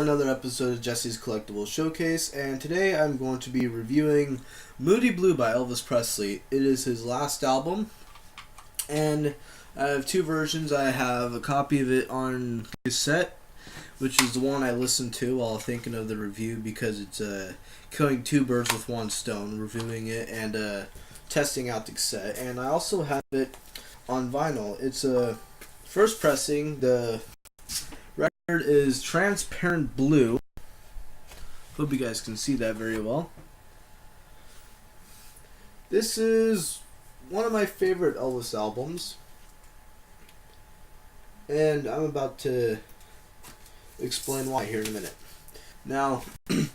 for another episode of Jesse's Collectible Showcase, and today I'm going to be reviewing Moody Blue by Elvis Presley. It is his last album, and I have two versions. I have a copy of it on cassette, which is the one I listened to while thinking of the review because it's killing two birds with one stone, reviewing it and testing out the cassette. And I also have it on vinyl. It's a first pressing. The record is transparent blue. Hope you guys can see that very well. This is one of my favorite Elvis albums, and I'm about to explain why here in a minute. Now, it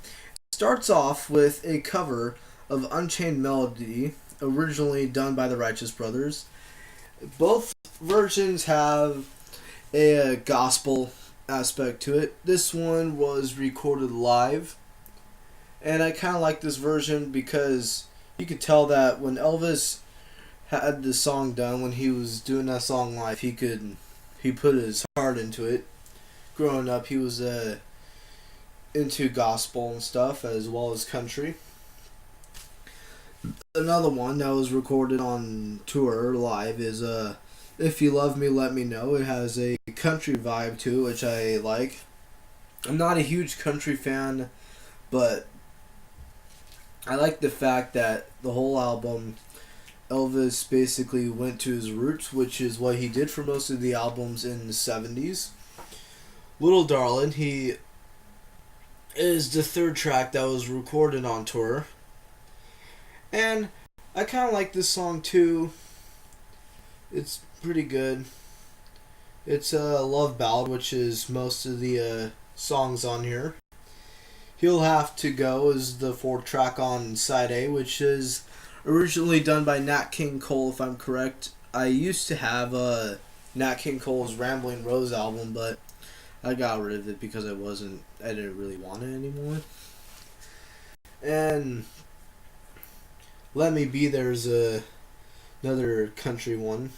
starts off with a cover of Unchained Melody, originally done by the Righteous Brothers. Both versions have a gospel aspect to it. This one was recorded live, and I kind of like this version because you could tell that when Elvis had the song done, when he was doing that song live, he put his heart into it. Growing up, he was into gospel and stuff as well as country. Another one that was recorded on tour live is If You Love Me, Let Me Know. It has a country vibe to it, which I like. I'm not a huge country fan, but I like the fact that the whole album, Elvis basically went to his roots, which is what he did for most of the albums in the 70s. Little Darlin', he is the third track that was recorded on tour. And I kind of like this song too. It's pretty good. It's a love ballad, which is most of the songs on here. He'll Have to Go is the fourth track on side A, which is originally done by Nat King Cole, if I'm correct. I used to have Nat King Cole's Rambling Rose album, but I got rid of it because I didn't really want it anymore. And Let Me Be There's another country one.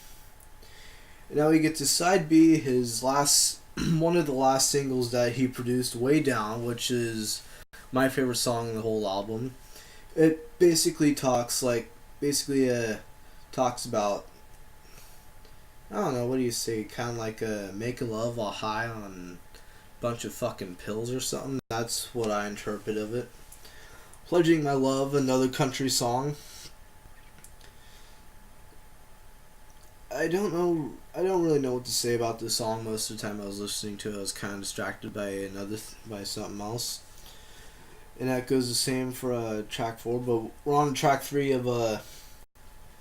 And now we get to side B, his last, one of the last singles that he produced, Way Down, which is my favorite song in the whole album. It basically talks about, I don't know, what do you say, kind of like making love while high on a bunch of fucking pills or something. That's what I interpret of it. Pledging My Love, another country song. I don't really know what to say about this song. Most of the time I was listening to it, I was kind of distracted by by something else. And that goes the same for track 4, but we're on track 3 of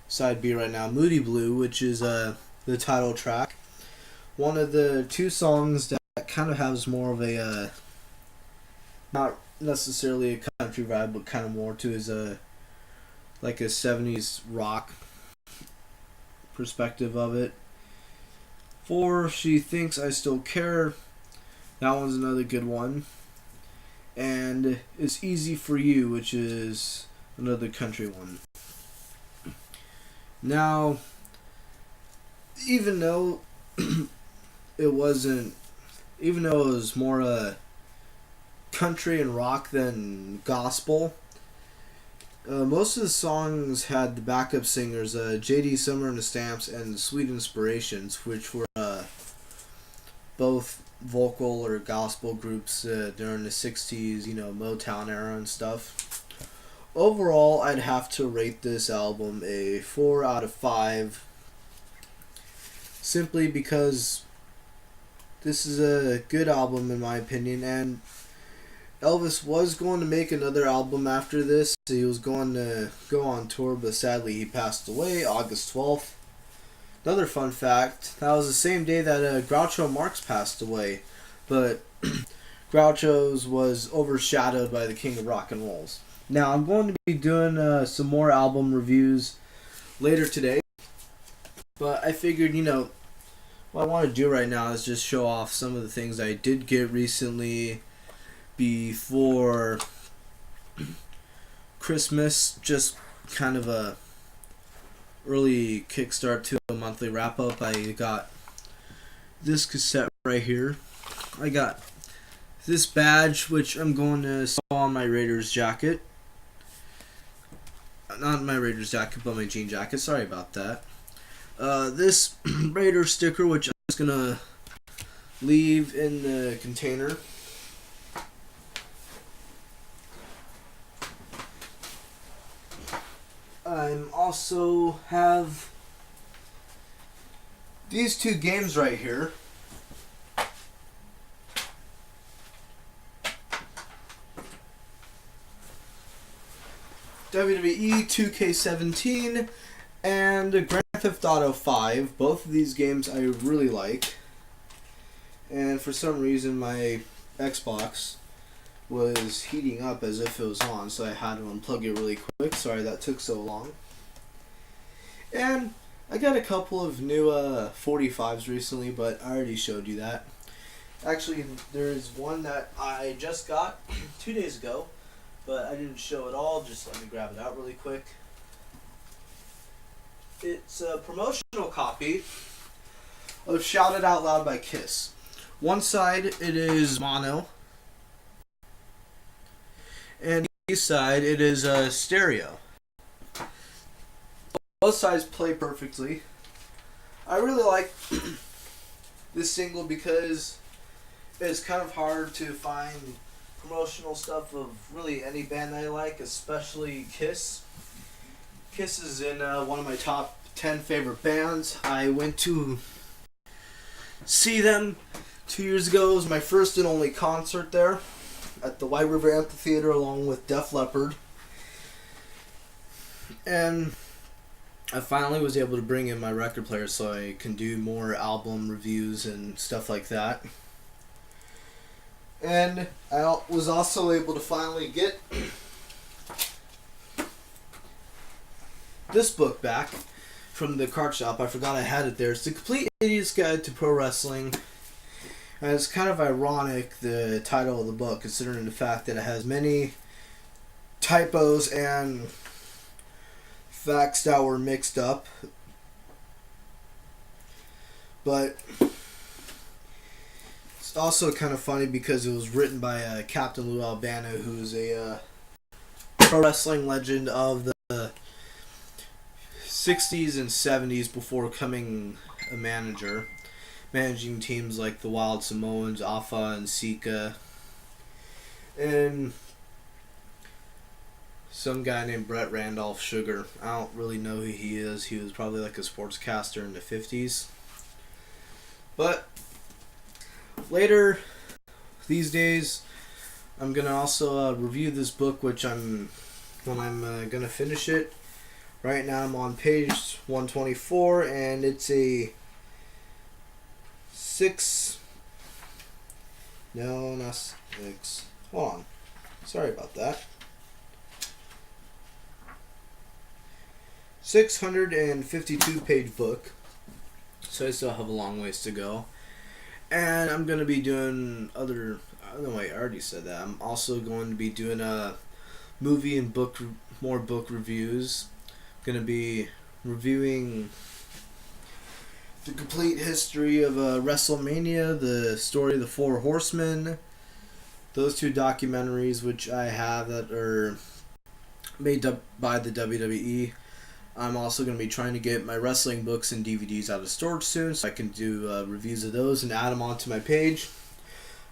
side B right now, Moody Blue, which is the title track. One of the two songs that kind of has more of a not necessarily a country vibe, but kind of more to his like a 70s rock perspective of it. 4, She Thinks I Still Care. That one's another good one. And It's Easy for You, which is another country one. Now, even though it was more country and rock than gospel, most of the songs had the backup singers, J.D. Summer and the Stamps and Sweet Inspirations, which were both vocal or gospel groups during the 60s, Motown era and stuff. Overall, I'd have to rate this album a 4 out of 5, simply because this is a good album in my opinion, and Elvis was going to make another album after this. He was going to go on tour, but sadly he passed away August 12th. Another fun fact, that was the same day that Groucho Marx passed away, but Groucho's was overshadowed by the King of Rock and Rolls. Now, I'm going to be doing some more album reviews later today, but I figured, what I want to do right now is just show off some of the things I did get recently before Christmas, just kind of a early kickstart to a monthly wrap-up. I got this cassette right here. I got this badge, which I'm going to sew on my Raiders jacket. Not my Raiders jacket, but my jean jacket. Sorry about that. This Raiders sticker, which I'm just going to leave in the container. I also have these two games right here. WWE 2K17 and Grand Theft Auto 5. Both of these games I really like. And for some reason my Xbox was heating up as if it was on, so I had to unplug it really quick. Sorry that took so long. And I got a couple of new 45s recently, but I already showed you that. Actually, there's one that I just got 2 days ago, but I didn't show it all. Just let me grab it out really quick. It's a promotional copy of Shout It Out Loud by Kiss. One side, it is mono, and the other side, it is stereo. Both sides play perfectly. I really like this single because it's kind of hard to find promotional stuff of really any band I like, especially Kiss. Kiss is in one of my top 10 favorite bands. I went to see them 2 years ago. It was my first and only concert there at the White River Amphitheater along with Def Leppard. And I finally was able to bring in my record player so I can do more album reviews and stuff like that. And I was also able to finally get this book back from the card shop. I forgot I had it there. It's The Complete Idiot's Guide to Pro Wrestling. And it's kind of ironic, the title of the book, considering the fact that it has many typos and facts that were mixed up. But it's also kind of funny because it was written by Captain Lou Albano, who's a pro wrestling legend of the 60s and 70s before becoming a manager, managing teams like the Wild Samoans, Alpha and Sika, and some guy named Brett Randolph Sugar. I don't really know who he is. He was probably like a sportscaster in the 50s. But later these days, I'm going to also review this book, when I'm going to finish it. Right now I'm on page 124, and it's a hold on. Sorry about that. 652 page book. So I still have a long ways to go. And I'm going to be doing I already said that. I'm also going to be doing a movie and more book reviews. Going to be reviewing the complete history of WrestleMania, the story of the Four Horsemen, those two documentaries which I have that are made up by the WWE. I'm also going to be trying to get my wrestling books and DVDs out of storage soon so I can do reviews of those and add them onto my page.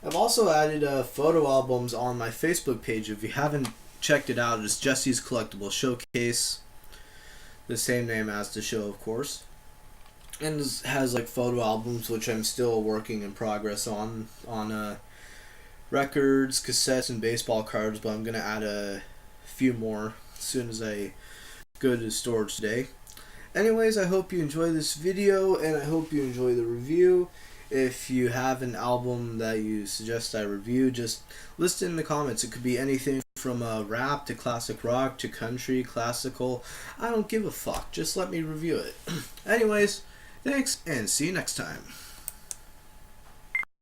I've also added photo albums on my Facebook page. If you haven't checked it out, it's Jesse's Collectible Showcase. The same name as the show, of course. And it has like photo albums, which I'm still working in progress on records, cassettes, and baseball cards, but I'm going to add a few more as soon as I go to storage today. Anyways, I hope you enjoy this video, and I hope you enjoy the review. If you have an album that you suggest I review, just list it in the comments. It could be anything from rap to classic rock to country, classical. I don't give a fuck. Just let me review it. Anyways, thanks, and see you next time.